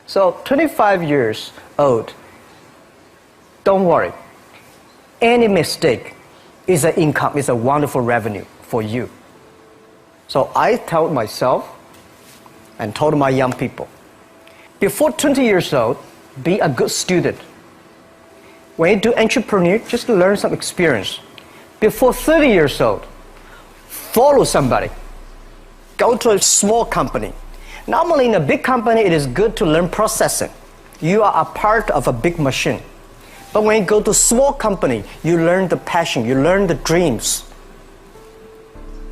So 25 years old, don't worry. Any mistake is an income, is a wonderful revenue for you. So I told myself and told my young people, before 20 years old, be a good student. When you do entrepreneur, just learn some experience. Before 30 years old, follow somebody. Go to a small company. Normally in a big company, it is good to learn processing. You are a part of a big machine. But when you go to a small company, you learn the passion, you learn the dreams.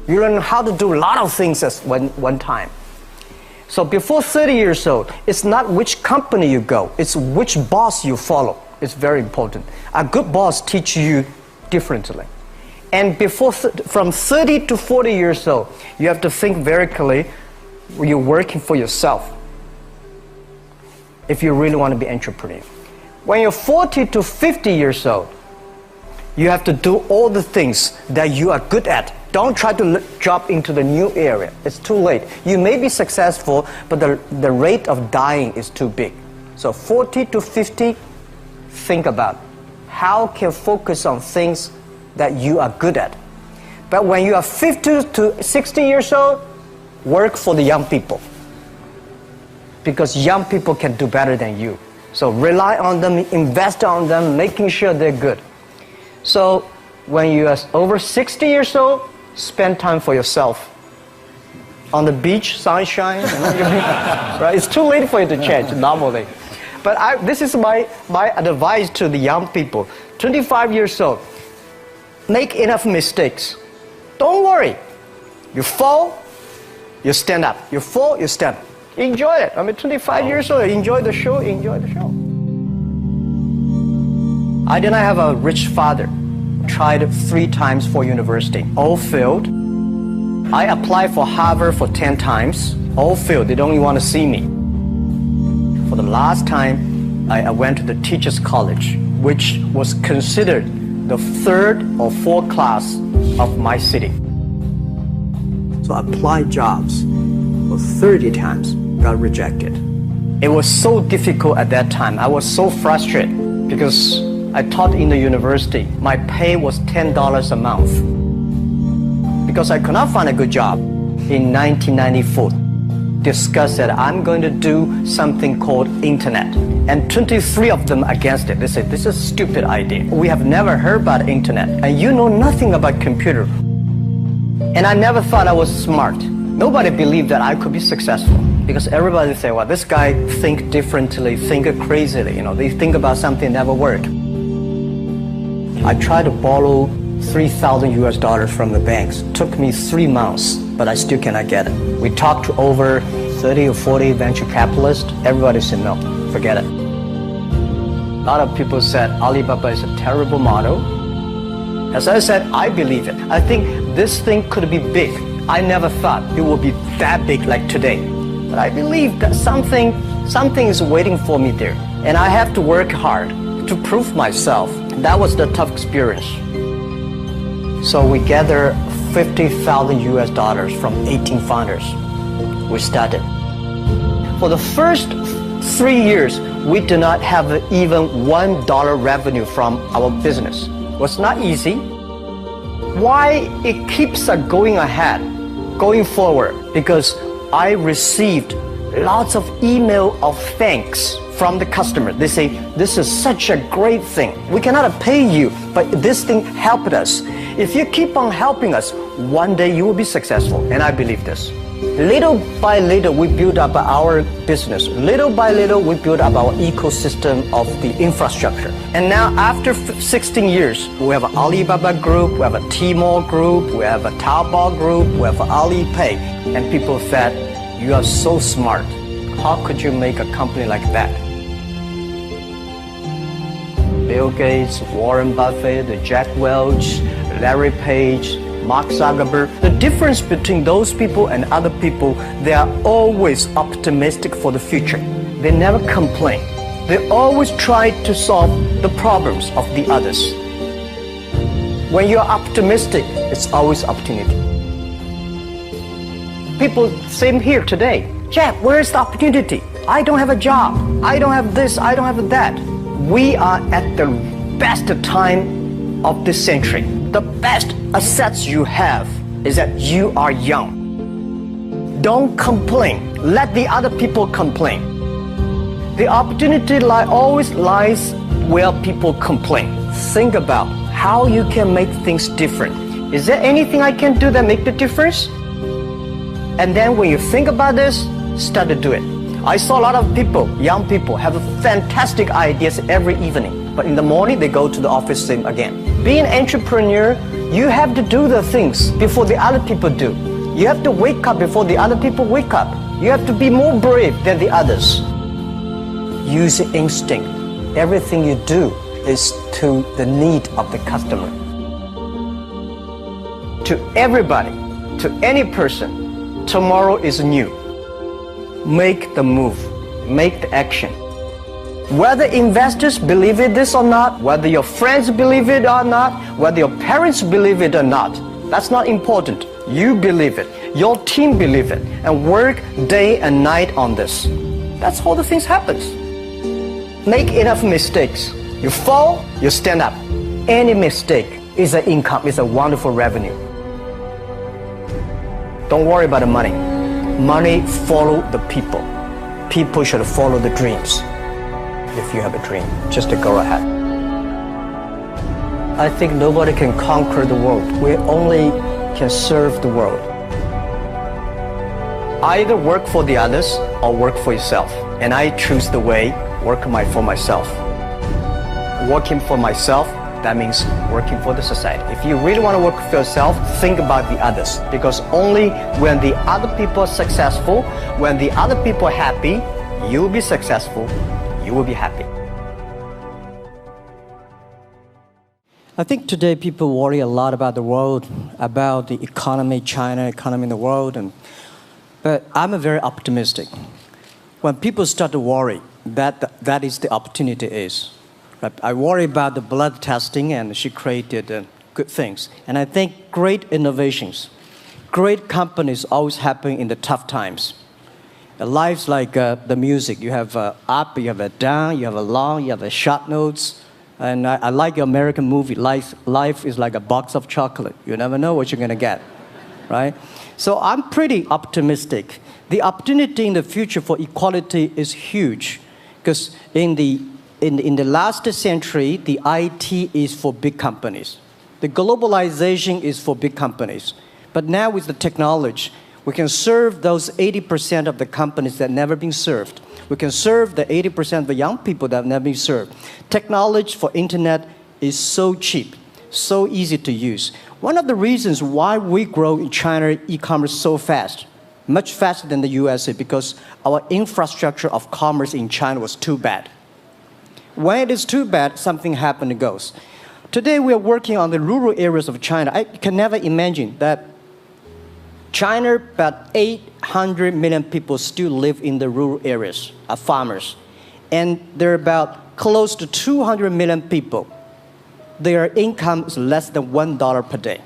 You learn how to do a lot of things at one time. So before 30 years old, it's not which company you go, it's which boss you follow. It's very important. A good boss teaches you differently. And from 30 to 40 years old, you have to think very clearly, you're working for yourself if you really want to be an entrepreneur. When you're 40 to 50 years old, you have to do all the things that you are good at. Don't try to jump into the new area. It's too late. You may be successful, but the rate of dying is too big. So 40 to 50, think about how can focus on things that you are good at. But when you are 50 to 60 years old, work for the young people. Because young people can do better than you. So rely on them, invest on them, making sure they're good. So when you are over 60 years old, spend time for yourself. On the beach, sunshine, right? It's too late for you to change normally. But this is my advice to the young people. 25 years old, make enough mistakes. Don't worry. You fall, you stand up. You fall, you stand up. Enjoy it. 25 years old, enjoy the show, enjoy the show. I did not have a rich father. Tried 3 times for university, all failed. I applied for Harvard for 10 times, all failed. They don't even want to see me. For the last time, I went to the teachers' college, which was considered the 3rd or 4th class of my city. So I applied jobs for 30 times, got rejected. It was so difficult at that time. I was so frustrated because I taught in the university. My pay was $10 a month. Because I could not find a good job in 1994. Discussed that I'm going to do something called internet. And 23 of them against it. They said, this is a stupid idea. We have never heard about internet. And you know nothing about computer. And I never thought I was smart. Nobody believed that I could be successful. Because everybody say, well, this guy think differently, think crazily. They think about something never work. I tried to borrow $3,000 from the banks. Took me 3 months, but I still cannot get it. We talked to over 30 or 40 venture capitalists. Everybody said, no, forget it. A lot of people said Alibaba is a terrible model. As I said, I believe it. I think this thing could be big. I never thought it would be that big like today. But I believe that something is waiting for me there. And I have to work hard to prove myself. That was the tough experience. So we gathered $50,000 from 18 founders. We started. For the first 3 years, we did not have even $1 revenue from our business. It was not easy. Why it keeps going ahead, going forward? Because I received lots of email of thanks from the customer. They say, this is such a great thing. We cannot pay you, but this thing helped us. If you keep on helping us, one day you will be successful. And I believe this. Little by little, we build up our business. Little by little, we build up our ecosystem of the infrastructure. And now, after 16 years, we have an Alibaba Group, we have a Tmall Group, we have a Taobao Group, we have Alipay. And people said, you are so smart. How could you make a company like that? Bill Gates, Warren Buffett, Jack Welch, Larry Page, Mark Zuckerberg. The difference between those people and other people, they are always optimistic for the future. They never complain. They always try to solve the problems of the others. When you're optimistic, it's always opportunity. People, same here today. Jeff, where is the opportunity? I don't have a job. I don't have this. I don't have that. We are at the best time of this century. The best assets you have is that you are young. Don't complain. Let the other people complain. The opportunity always lies where people complain. Think about how you can make things different. Is there anything I can do that make the difference? And then when you think about this, start to do it. I saw a lot of people, young people, have fantastic ideas every evening. But in the morning, they go to the office same again. Being an entrepreneur, you have to do the things before the other people do. You have to wake up before the other people wake up. You have to be more brave than the others. Use instinct. Everything you do is to the need of the customer. To everybody, to any person, tomorrow is new. Make the move, make the action. Whether investors believe in this or not, whether your friends believe it or not, whether your parents believe it or not, that's not important. You believe it, your team believe it, and work day and night on this. That's how the things happens. Make enough mistakes. You fall, you stand up. Any mistake is an income, is a wonderful revenue. Don't worry about the money. Money follow the people. People should follow the dreams. If you have a dream, just to go ahead. I think nobody can conquer the world. We only can serve the world. Either work for the others or work for yourself. And I choose the way, work for myself. Working for myself, that means working for the society. If you really want to work for yourself, think about the others. Because only when the other people are successful, when the other people are happy, you will be successful, you will be happy. I think today people worry a lot about the world, about the economy, China, economy in the world. But I'm very optimistic. When people start to worry, that is the opportunity is. I worry about the blood testing, and she created good things. And I think great innovations, great companies always happen in the tough times. Life's like the music. You have up, you have a down, you have a long, you have a short notes. And I like your American movie. Life is like a box of chocolate. You never know what you're going to get, right? So I'm pretty optimistic. The opportunity in the future for equality is huge, because in the last century, the IT is for big companies. The globalization is for big companies. But now with the technology, we can serve those 80% of the companies that never been served. We can serve the 80% of the young people that have never been served. Technology for internet is so cheap, so easy to use. One of the reasons why we grow in China e-commerce so fast, much faster than the USA, because our infrastructure of commerce in China was too bad. When it is too bad, something happens and goes. Today, we are working on the rural areas of China. I can never imagine that China, about 800 million people still live in the rural areas, are farmers. And there are about close to 200 million people. Their income is less than $1 per day.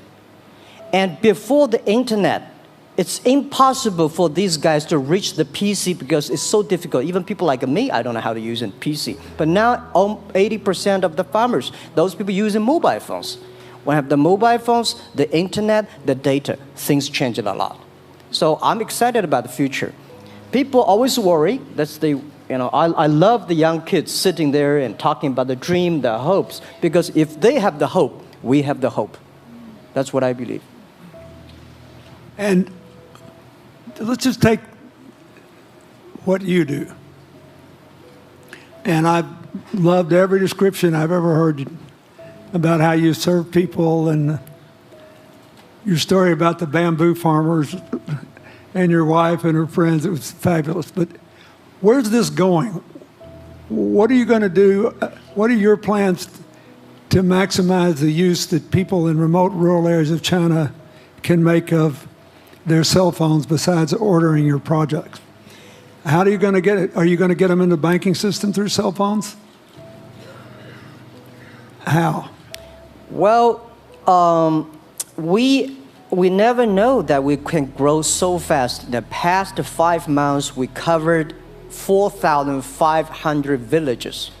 And before the internet, it's impossible for these guys to reach the PC because it's so difficult. Even people like me, I don't know how to use a PC. But now, 80% of the farmers, those people using mobile phones. When you have the mobile phones, the internet, the data, things change a lot. So I'm excited about the future. People always worry. I love the young kids sitting there and talking about the dream, the hopes. Because if they have the hope, we have the hope. That's what I believe. And let's just take what you do. And I've loved every description I've ever heard about how you serve people, and your story about the bamboo farmers and your wife and her friends. It was fabulous. But where's this going? What are you going to do? What are your plans to maximize the use that people in remote rural areas of China can make of their cell phones besides ordering your projects? How are you going to get it? Are you going to get them in the banking system through cell phones? How? Well, we never know that we can grow so fast. In the past 5 months, we covered 4,500 villages.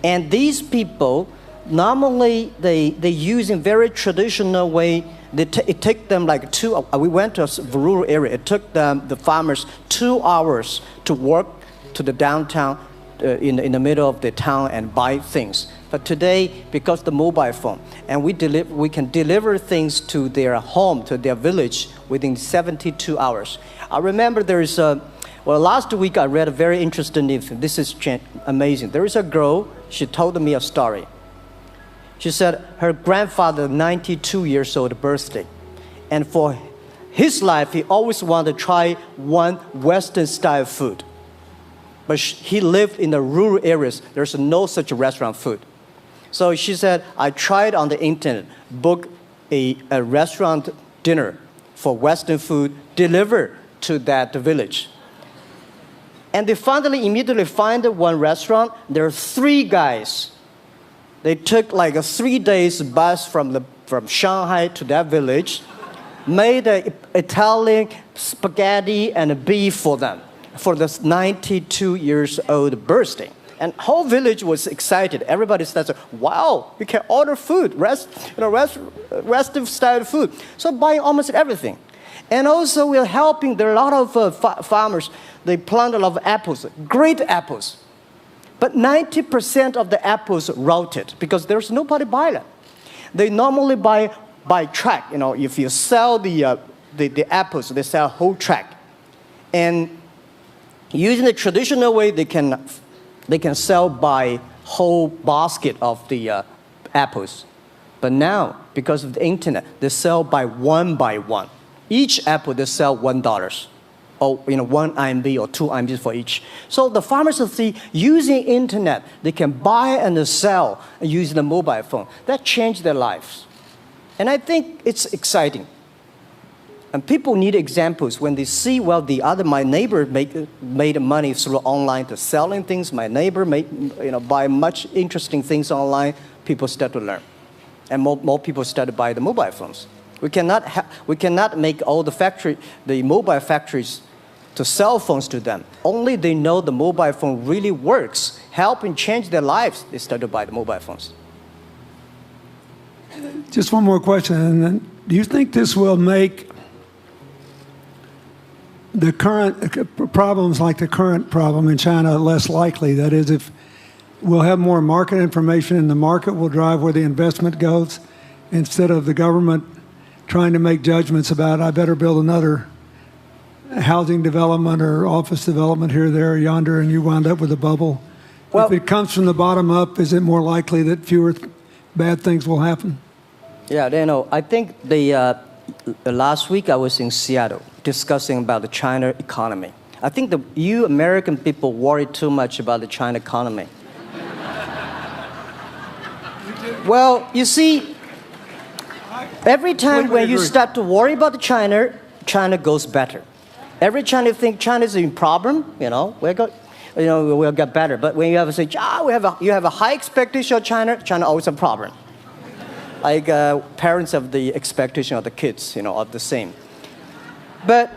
And these people, normally they use in very traditional way. It took them like we went to a rural area. It took the farmers 2 hours to walk to the downtown in the middle of the town and buy things. But today, because the mobile phone, and we can deliver things to their home, to their village within 72 hours. I remember last week I read a very interesting news. This is amazing. There is a girl, she told me a story. She said her grandfather, 92 years old birthday. And for his life, he always wanted to try one Western style food. But he lived in the rural areas. There's no such restaurant food. So she said, I tried on the internet, book a restaurant dinner for Western food, delivered to that village. And they finally immediately find one restaurant. There are 3 guys. They took like a 3 days bus from Shanghai to that village, made an Italian spaghetti and beef for them for this 92 years old birthday. And whole village was excited. Everybody started, wow, we can order food, Western style food. So buying almost everything. And also we're helping, there are a lot of farmers, they plant a lot of apples, great apples. But 90% of the apples rotted because there's nobody buy them. They normally buy by track. If you sell the apples, they sell whole track. And using the traditional way, they can sell by whole basket of the apples. But now, because of the internet, they sell by one. Each apple, they sell $1. Or 1 RMB or 2 RMB for each. So the farmers see using internet, they can buy and sell using the mobile phone. That changed their lives. And I think it's exciting. And people need examples when they see, well, my neighbor made money through online to selling things. My neighbor buy much interesting things online. People start to learn. And more people start to buy the mobile phones. We cannot make all the mobile factories to sell phones to them. Only they know the mobile phone really works, helping change their lives, they start to buy the mobile phones. Just one more question. And then, do you think this will make the current problems like the current problem in China less likely? That is, if we'll have more market information and the market will drive where the investment goes instead of the government trying to make judgments about, I better build another housing development or office development here, there, yonder, and you wound up with a bubble. Well, if it comes from the bottom up, is it more likely that fewer bad things will happen? Yeah, I think last week I was in Seattle discussing about the China economy. I think you American people worry too much about the China economy. Well, you see, every time when you start to worry about China goes better. Every time you think China is in problem, we'll get better. But when you have to say, you have a high expectation of China always a problem. Like parents have the expectation of the kids, are the same. But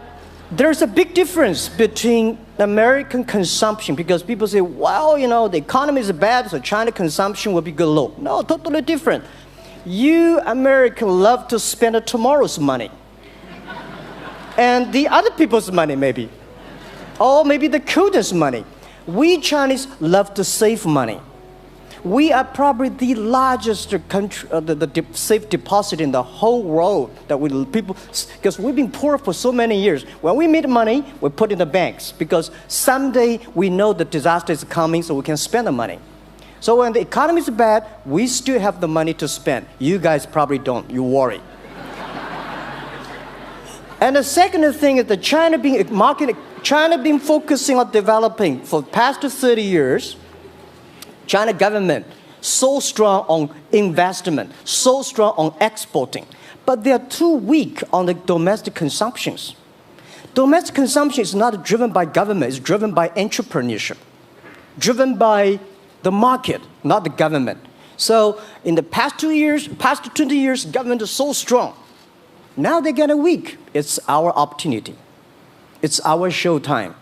there's a big difference between American consumption because people say, well, the economy is bad, so China consumption will be good low. No, totally different. You Americans love to spend tomorrow's money. And the other people's money, maybe. Or maybe the children's money. We Chinese love to save money. We are probably the largest country, the safe deposit in the whole world because we've been poor for so many years. When we make money, we put in the banks because someday we know the disaster is coming, so we can spend the money. So when the economy is bad, we still have the money to spend. You guys probably don't. You worry. And the second thing is that China been focusing on developing for the past 30 years. China government so strong on investment, so strong on exporting, but they are too weak on the domestic consumptions. Domestic consumption is not driven by government, it's driven by entrepreneurship, driven by the market, not the government. So in the past 20 years, government is so strong. Now they're getting weak. It's our opportunity. It's our showtime.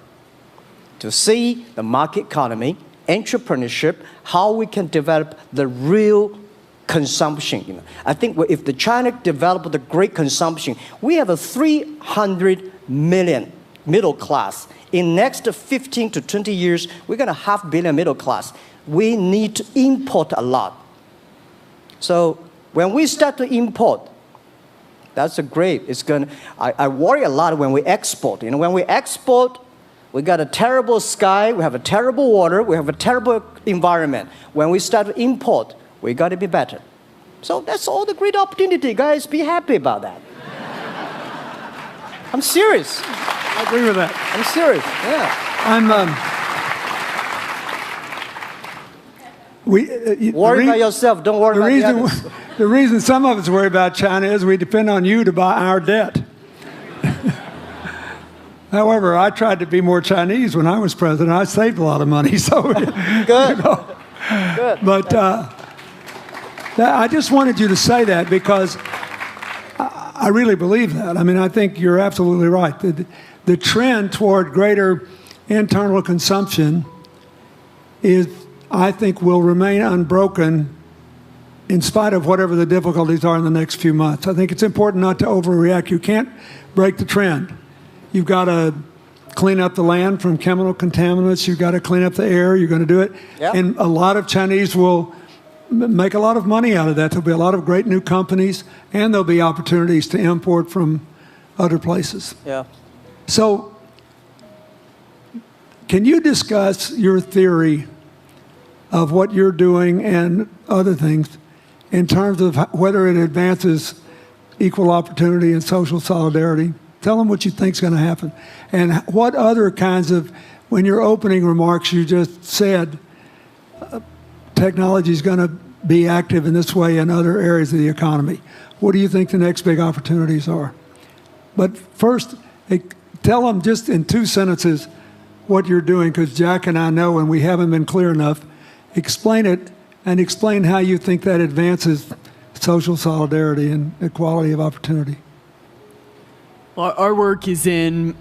to see the market economy, entrepreneurship, how we can develop the real consumption. I think if the China developed the great consumption, we have a 300 million middle class. In next 15 to 20 years, we're going to have 500 million middle class. We need to import a lot. So when we start to import, that's a great. It's going. I worry a lot when we export. When we export, we got a terrible sky, we have a terrible water, we have a terrible environment. When we start to import, we got to be better. So that's all the great opportunity, guys. Be happy about that. I'm serious. I agree with that. I'm serious. Yeah. Worry about yourself. Don't worry about the others. The reason some of us worry about China is we depend on you to buy our debt. However, I tried to be more Chinese when I was president. I saved a lot of money. So good. Good. But I just wanted you to say that because I really believe that. I mean, I think you're absolutely right. The trend toward greater internal consumption is, I think, will remain unbroken in spite of whatever the difficulties are in the next few months. I think it's important not to overreact. You can't break the trend. You've got to clean up the land from chemical contaminants. You've got to clean up the air. You're going to do it. Yep. And a lot of Chinese will make a lot of money out of that. There'll be a lot of great new companies, and there'll be opportunities to import from other places. Yeah. So can you discuss your theory of what you're doing and other things in terms of whether it advances equal opportunity and social solidarity? Tell them what you think is going to happen. And what other kinds of, when your opening remarks, you just said technology is going to be active in this way in other areas of the economy. What do you think the next big opportunities are? But first, tell them just in 2 sentences what you're doing, because Jack and I know, and we haven't been clear enough. Explain it, and explain how you think that advances social solidarity and equality of opportunity. Well, our work is in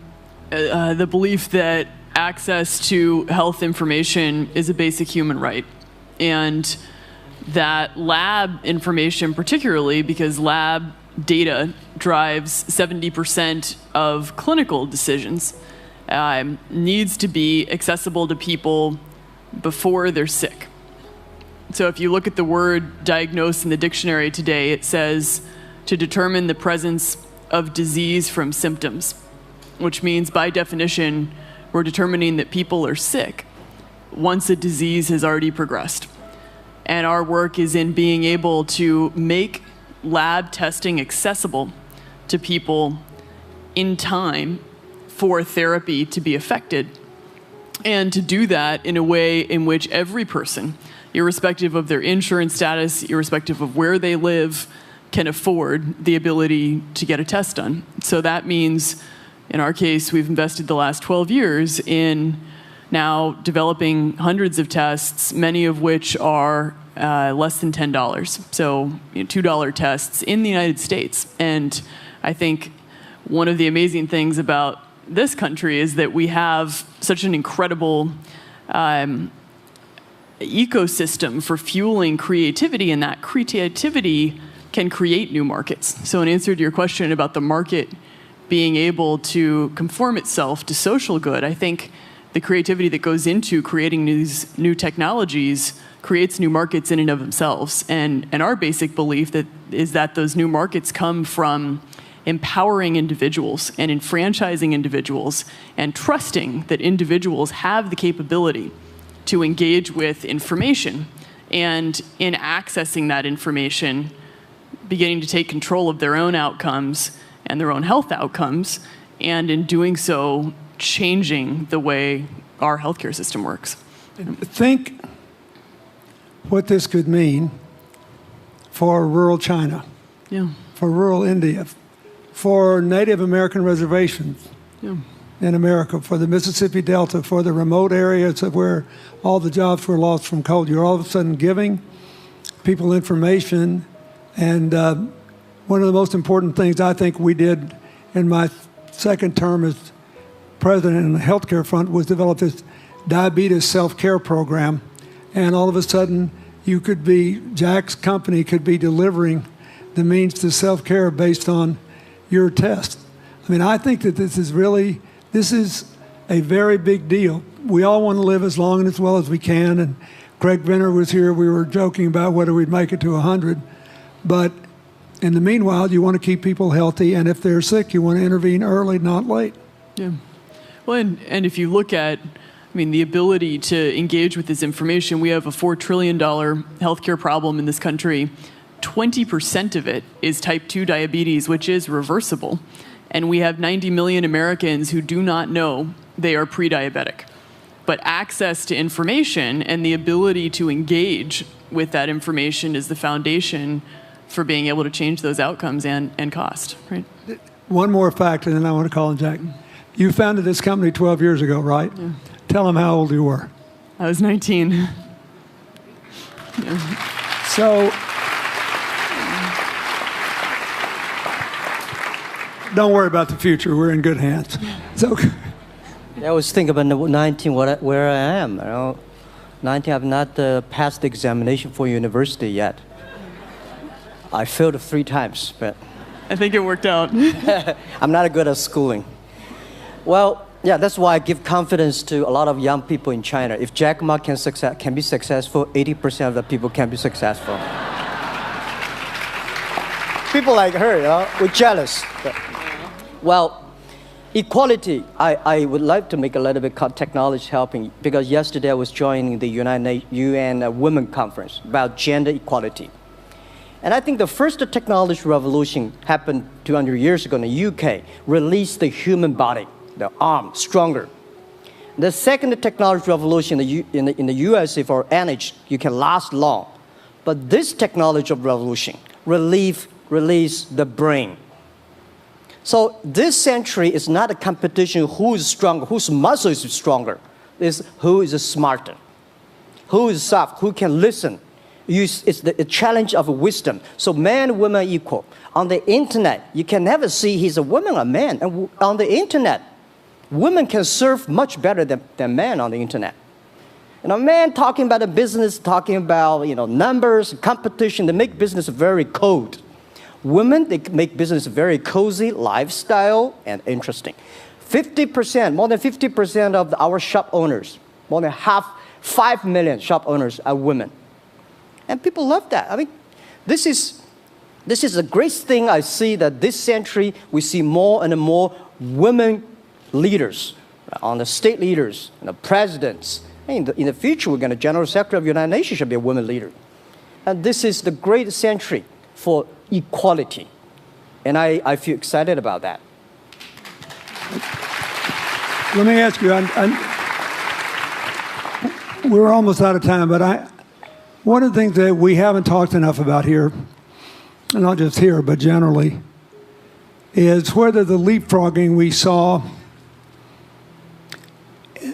the belief that access to health information is a basic human right. And that lab information, particularly because lab data drives 70% of clinical decisions, needs to be accessible to people before they're sick. So if you look at the word diagnose in the dictionary today, it says to determine the presence of disease from symptoms, which means by definition, we're determining that people are sick once a disease has already progressed. And our work is in being able to make lab testing accessible to people in time for therapy to be effected, and to do that in a way in which every person, irrespective of their insurance status, irrespective of where they live, can afford the ability to get a test done. So that means, in our case, we've invested the last 12 years in now developing hundreds of tests, many of which are less than $10. So $2 tests in the United States. And I think one of the amazing things about this country is that we have such an incredible ecosystem for fueling creativity, and that creativity can create new markets. So in answer to your question about the market being able to conform itself to social good, I think the creativity that goes into creating these new technologies creates new markets in and of themselves. And our basic belief is that those new markets come from empowering individuals and enfranchising individuals and trusting that individuals have the capability to engage with information, and in accessing that information, beginning to take control of their own outcomes and their own health outcomes, and in doing so, changing the way our healthcare system works. Think what this could mean for rural China, for rural India, for Native American reservations in America, for the Mississippi Delta, for the remote areas of where all the jobs were lost from coal. You're all of a sudden giving people information. And one of the most important things I think we did in my second term as president in the healthcare front, was develop this diabetes self-care program. And all of a sudden, Jack's company could be delivering the means to self-care based on your test. I mean, I think that this is a very big deal. We all want to live as long and as well as we can. And Craig Venner was here. We were joking about whether we'd make it to 100. But in the meanwhile, you want to keep people healthy. And if they're sick, you want to intervene early, not late. Yeah. Well, and if you look at, the ability to engage with this information, we have a $4 trillion healthcare problem in this country. 20% of it is type 2 diabetes, which is reversible. And we have 90 million Americans who do not know they are pre-diabetic. But access to information and the ability to engage with that information is the foundation for being able to change those outcomes and cost, right? One more fact, and then I want to call on Jack. You founded this company 12 years ago, right? Yeah. Tell them how old you were. I was 19. Yeah. So, don't worry about the future. We're in good hands. So, I was thinking about 19, where I am. 19, I've not passed the examination for university yet. I failed 3 times, but I think it worked out. I'm not good at schooling. Well, yeah, that's why I give confidence to a lot of young people in China. If Jack Ma can be successful, 80% of the people can be successful. People like her, we're jealous. But, well, equality, I would like to make a little bit technology helping, because yesterday I was joining the UN Women Conference about gender equality. And I think the first technology revolution happened 200 years ago in the UK, released the human body, the arm, stronger. The second technology revolution in the USA for energy, you can last long. But this technology revolution release the brain. So this century is not a competition who is stronger, whose muscle is stronger. It's who is smarter, who is soft, who can listen. It's the challenge of wisdom. So man and woman are equal. On the internet, you can never see he's a woman or a man. And on the internet, women can serve much better than men on the internet. Men talking about the business, talking about numbers, competition, they make business very cold. Women, they make business very cozy, lifestyle, and interesting. 50%, more than 50% of our shop owners, more than 5 million shop owners are women. And people love that. This is a great thing. I see that this century, we see more and more women leaders, on the state leaders, the presidents. In the future, we're going to General Secretary of the United Nations should be a woman leader. And this is the great century for equality. And I feel excited about that. Let me ask you, we're almost out of time, but one of the things that we haven't talked enough about here, and not just here, but generally, is whether the leapfrogging we saw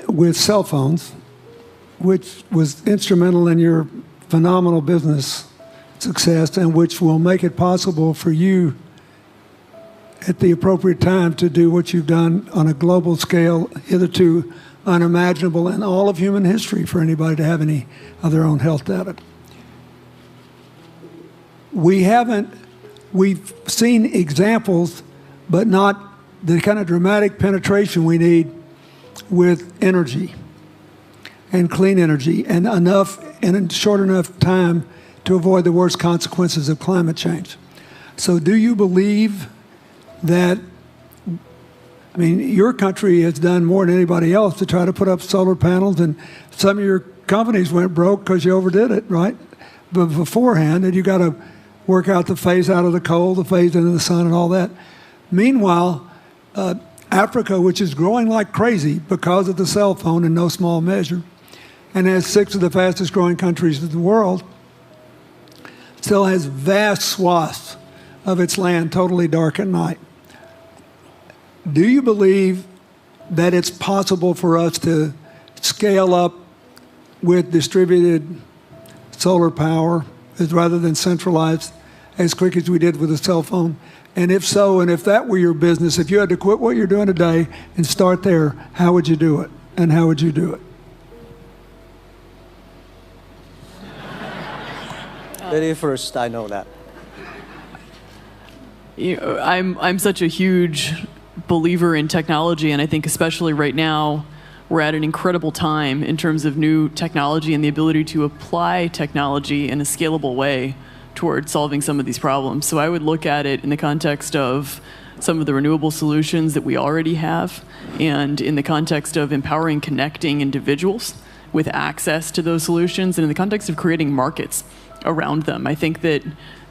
with cell phones, which was instrumental in your phenomenal business success and which will make it possible for you at the appropriate time to do what you've done on a global scale, hitherto unimaginable in all of human history for anybody to have any of their own health data. We've seen examples, but not the kind of dramatic penetration we need with energy and clean energy and enough in a short enough time to avoid the worst consequences of climate change. So do you believe that, your country has done more than anybody else to try to put up solar panels, and some of your companies went broke because you overdid it, right? But beforehand, and you got to work out the phase out of the coal, the phase into the sun and all that. Meanwhile, Africa, which is growing like crazy because of the cell phone in no small measure, and has 6 of the fastest growing countries in the world, still has vast swaths of its land totally dark at night. Do you believe that it's possible for us to scale up with distributed solar power rather than centralized as quick as we did with the cell phone? And if so, and if that were your business, if you had to quit what you're doing today and start there, how would you do it? And how would you do it? Very first, I know that. I'm such a huge believer in technology, and I think especially right now, we're at an incredible time in terms of new technology and the ability to apply technology in a scalable way towards solving some of these problems. So I would look at it in the context of some of the renewable solutions that we already have, and in the context of empowering, connecting individuals with access to those solutions, and in the context of creating markets around them. I think that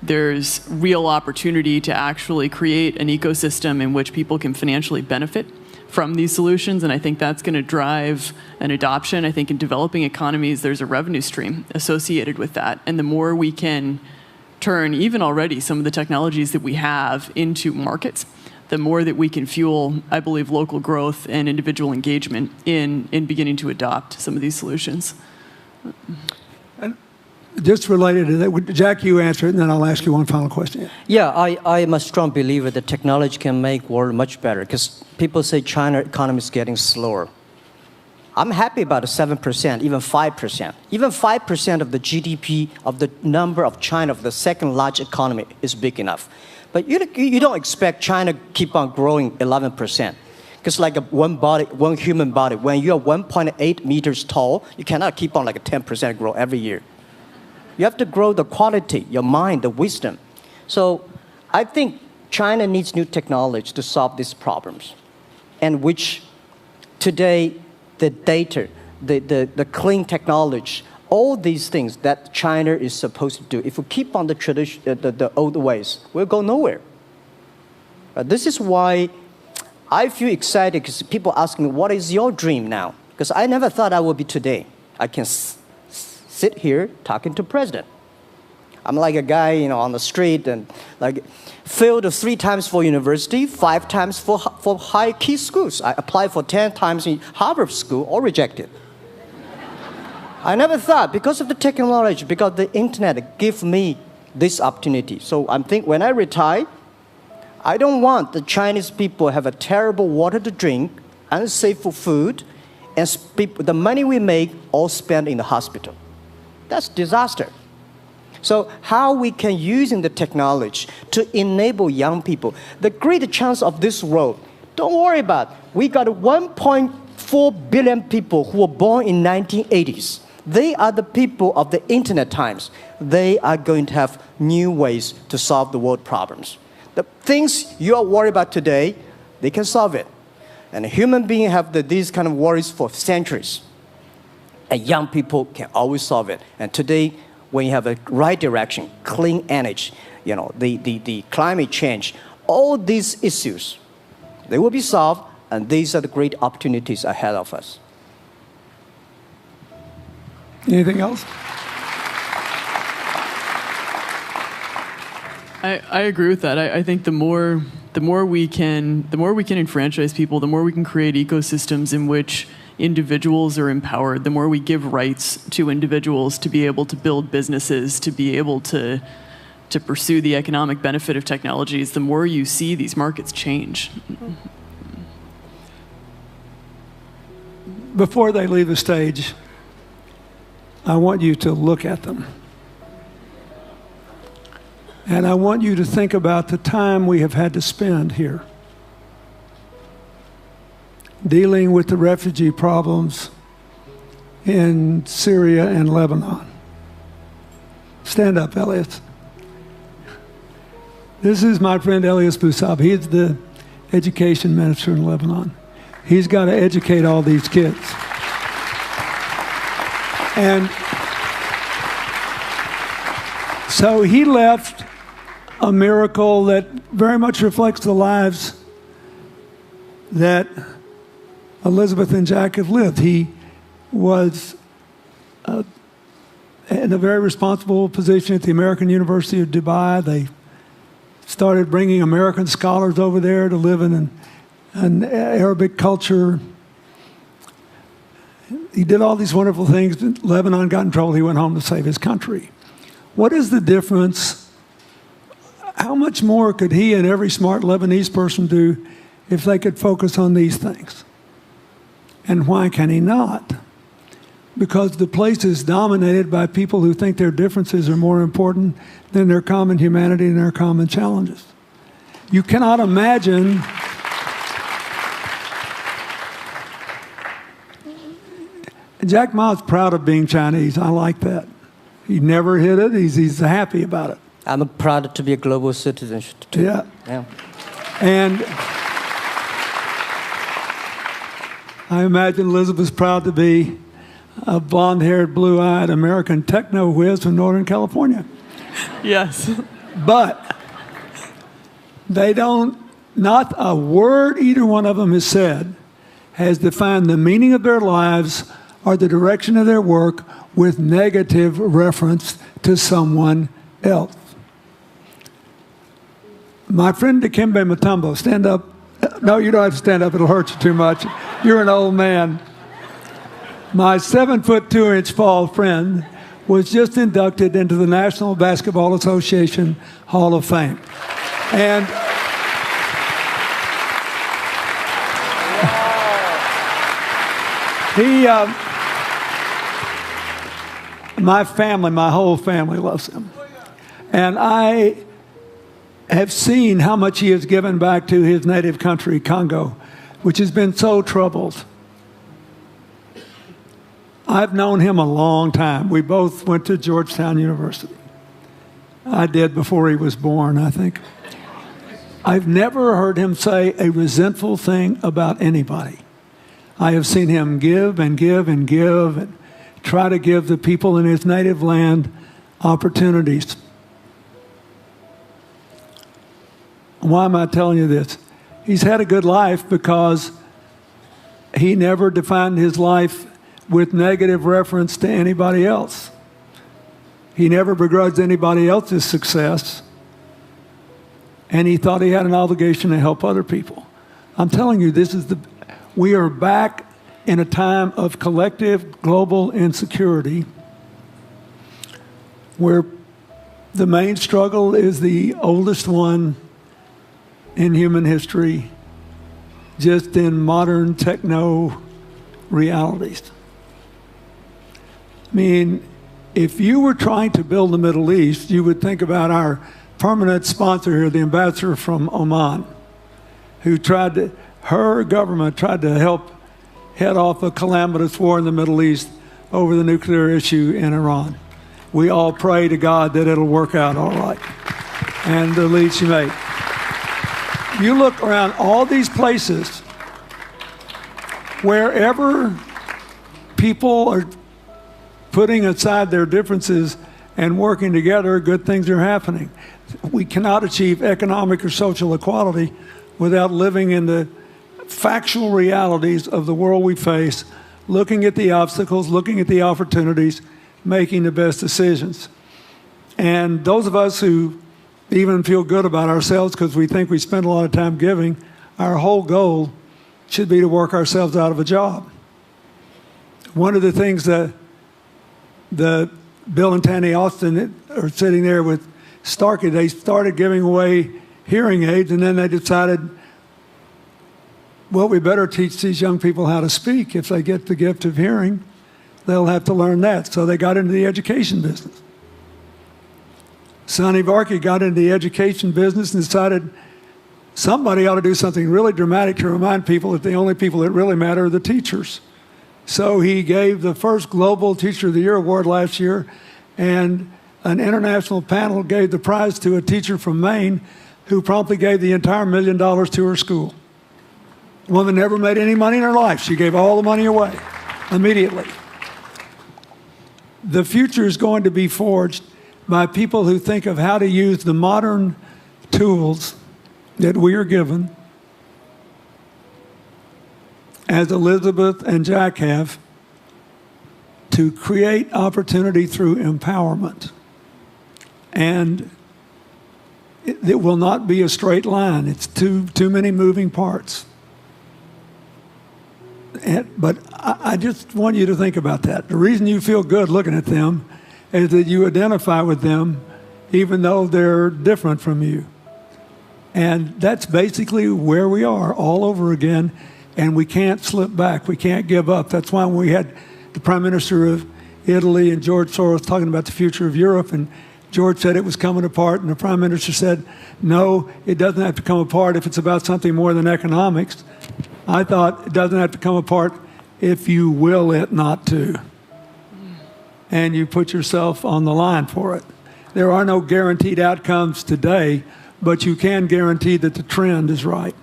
there's real opportunity to actually create an ecosystem in which people can financially benefit from these solutions, and I think that's going to drive an adoption. I think in developing economies, there's a revenue stream associated with that, and the more we can turn even already some of the technologies that we have into markets, the more that we can fuel, I believe, local growth and individual engagement in beginning to adopt some of these solutions. Just related to that, Jack, you answer it, and then I'll ask you one final question. Yeah, I am a strong believer that technology can make world much better, because people say China economy is getting slower. I'm happy about the 7%, even 5%. Even 5% of the GDP of the number of China, of the second largest economy, is big enough. But you don't expect China keep on growing 11%. Because like one human body, when you are 1.8 meters tall, you cannot keep on like a 10% grow every year. You have to grow the quality, your mind, the wisdom. So I think China needs new technology to solve these problems, and which today the data, the clean technology, all these things that China is supposed to do, if we keep on the tradition, the old ways, we'll go nowhere. This is why I feel excited, because people ask me, what is your dream now? Because I never thought I would be today. I can sit here talking to president. I'm like a guy, on the street, and like failed 3 times for university, 5 times for high key schools. I applied for 10 times in Harvard school, all rejected. I never thought, because of the technology, because the internet gave me this opportunity. So I think when I retire, I don't want the Chinese people have a terrible water to drink, unsafe for food, and the money we make all spent in the hospital. That's disaster. So how we can using the technology to enable young people, the great chance of this world, don't worry about it. We got 1.4 billion people who were born in 1980s. They are the people of the internet times. They are going to have new ways to solve the world problems. The things you are worried about today, they can solve it. And human beings have these kind of worries for centuries. And young people can always solve it. And today, when you have a right direction, clean energy, the climate change, all these issues, they will be solved, and these are the great opportunities ahead of us. Anything else? I agree with that. I think the more we can enfranchise people, the more we can create ecosystems in which individuals are empowered, the more we give rights to individuals to be able to build businesses, to be able to pursue the economic benefit of technologies, the more you see these markets change. Before they leave the stage, I want you to look at them. And I want you to think about the time we have had to spend here dealing with the refugee problems in Syria and Lebanon. Stand up, Elias. This is my friend Elias Bousab. He is the education minister in Lebanon. He's got to educate all these kids. And so he left a miracle that very much reflects the lives that Elizabeth and Jack have lived. He was in a very responsible position at the American University of Dubai. They started bringing American scholars over there to live in an Arabic culture. He did all these wonderful things. Lebanon got in trouble. He went home to save his country. What is the difference? how much more could he and every smart Lebanese person do if they could focus on these things? And why can he not? Because the place is dominated by people who think their differences are more important than their common humanity and their common challenges. You cannot imagine Jack Ma's proud of being Chinese. I like that. He never hid it. He's happy about it. I'm proud to be a global citizen too. Yeah. Yeah. And I imagine Elizabeth's proud to be a blonde-haired, blue-eyed American techno whiz from Northern California. Yes. But they don't, not a word either one of them has said has defined the meaning of their lives or the direction of their work with negative reference to someone else. My friend Dikembe Mutombo, stand up. No, you don't have to stand up. It'll hurt you too much. You're an old man. My 7'2" tall friend was just inducted into the National Basketball Association Hall of Fame. And my family, my whole family loves him. And I have seen how much he has given back to his native country, Congo, which has been so troubled. I've known him a long time. We both went to Georgetown University. I did before he was born, I think. I've never heard him say a resentful thing about anybody. I have seen him give and give and give and try to give the people in his native land opportunities. Why am I telling you this? He's had a good life because he never defined his life with negative reference to anybody else. He never begrudged anybody else's success, and he thought he had an obligation to help other people. I'm telling you, we are back in a time of collective global insecurity where the main struggle is the oldest one in human history, just in modern techno realities. I mean, if you were trying to build the Middle East, you would think about our permanent sponsor here, the ambassador from Oman, who her government tried to help head off a calamitous war in the Middle East over the nuclear issue in Iran. We all pray to God that it'll work out all right. And the lead she made. You look around all these places, wherever people are putting aside their differences and working together, good things are happening. We cannot achieve economic or social equality without living in the factual realities of the world we face, looking at the obstacles, looking at the opportunities, making the best decisions. And those of us who even feel good about ourselves because we think we spend a lot of time giving, our whole goal should be to work ourselves out of a job. One of the things that Bill and Tanny Austin are sitting there with Starkey, they started giving away hearing aids, and then they decided, well, we better teach these young people how to speak. If they get the gift of hearing, they'll have to learn that. So they got into the education business. Sonny Varkey got into the education business and decided somebody ought to do something really dramatic to remind people that the only people that really matter are the teachers. So he gave the first Global Teacher of the Year award last year, and an international panel gave the prize to a teacher from Maine who promptly gave the entire $1 million to her school. The woman never made any money in her life. She gave all the money away immediately. The future is going to be forged by people who think of how to use the modern tools that we are given, as Elizabeth and Jack have, to create opportunity through empowerment. And it will not be a straight line. It's too many moving parts. But I just want you to think about that. The reason you feel good looking at them is that you identify with them even though they're different from you. And that's basically where we are all over again, and we can't slip back. We can't give up. That's why when we had the Prime Minister of Italy and George Soros talking about the future of Europe, and George said it was coming apart, and the Prime Minister said, no, it doesn't have to come apart if it's about something more than economics. I thought it doesn't have to come apart if you will it not to. And you put yourself on the line for it. There are no guaranteed outcomes today, but you can guarantee that the trend is right.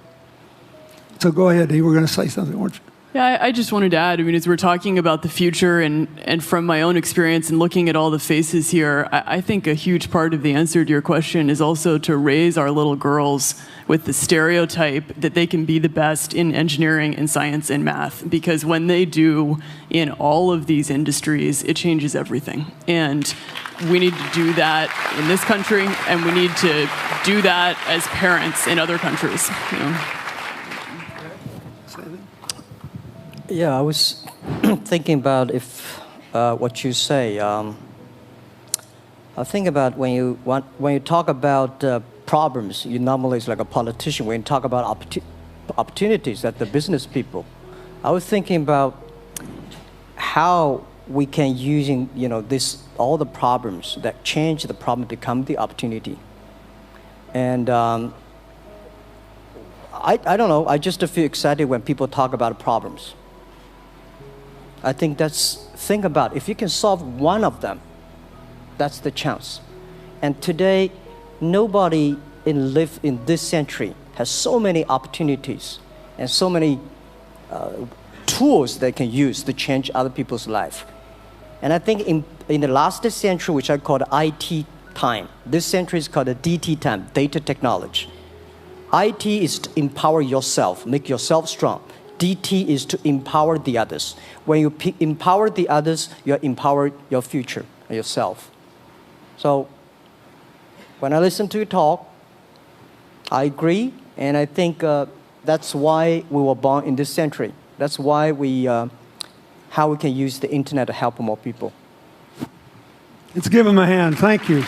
So go ahead, you were going to say something, weren't you? Yeah, I just wanted to add, I mean, as we're talking about the future and from my own experience and looking at all the faces here, I think a huge part of the answer to your question is also to raise our little girls with the stereotype that they can be the best in engineering and science and math. Because when they do in all of these industries, it changes everything. And we need to do that in this country, and we need to do that as parents in other countries. You know? Yeah, I was thinking about if what you say. I think about when you talk about problems, you normally it's like a politician. When you talk about opportunities, that the business people. I was thinking about how we can using this all the problems that change the problem become the opportunity. And I don't know. I just feel excited when people talk about problems. I think think about if you can solve one of them, that's the chance. And today, nobody live in this century has so many opportunities and so many tools they can use to change other people's life. And I think in the last century, which I call the IT time, this century is called the DT time, data technology. IT is to empower yourself, make yourself strong. DT is to empower the others. When you empower the others, you empower your future, yourself. So when I listen to you talk, I agree, and I think that's why we were born in this century. That's why how we can use the internet to help more people. Let's give him a hand. Thank you.